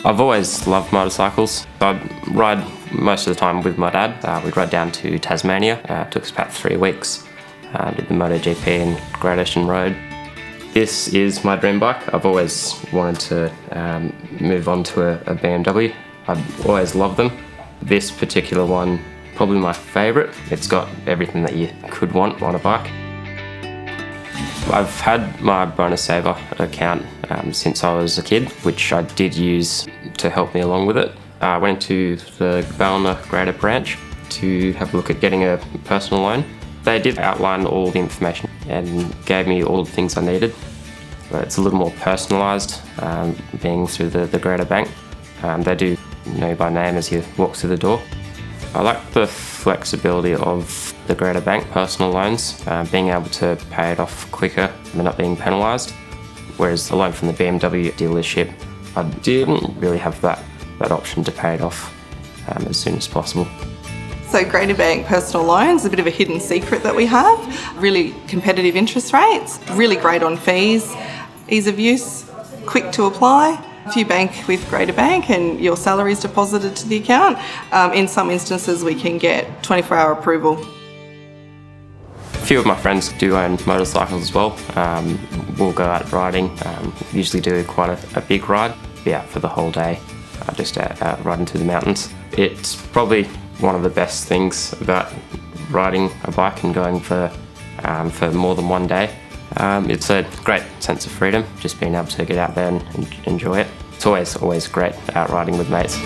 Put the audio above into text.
I've always loved motorcycles. I ride most of the time with my dad. We'd ride down to Tasmania. It took us about 3 weeks. Did the MotoGP in Great Ocean Road. This is my dream bike. I've always wanted to move on to a BMW. I've always loved them. This particular one, probably my favourite. It's got everything that you could want on a bike. I've had my Bonus Saver account since I was a kid, which I did use to help me along with it. I went into the Ballina Greater branch to have a look at getting a personal loan. They did outline all the information and gave me all the things I needed. But it's a little more personalised, being through the Greater Bank. They do know you by name as you walk through the door. I like the flexibility of the Greater Bank personal loans, being able to pay it off quicker and not being penalised. Whereas the loan from the BMW dealership, I didn't really have that option to pay it off as soon as possible. So Greater Bank personal loans, a bit of a hidden secret that we have. Really competitive interest rates, really great on fees, ease of use, quick to apply. If you bank with Greater Bank and your salary is deposited to the account, in some instances we can get 24-hour approval. A few of my friends do own motorcycles as well. We'll go out riding, usually do quite a big ride, be out for the whole day, just out riding through the mountains. It's probably one of the best things about riding a bike and going for more than one day. It's a great sense of freedom, just being able to get out there and enjoy it. It's always great out riding with mates.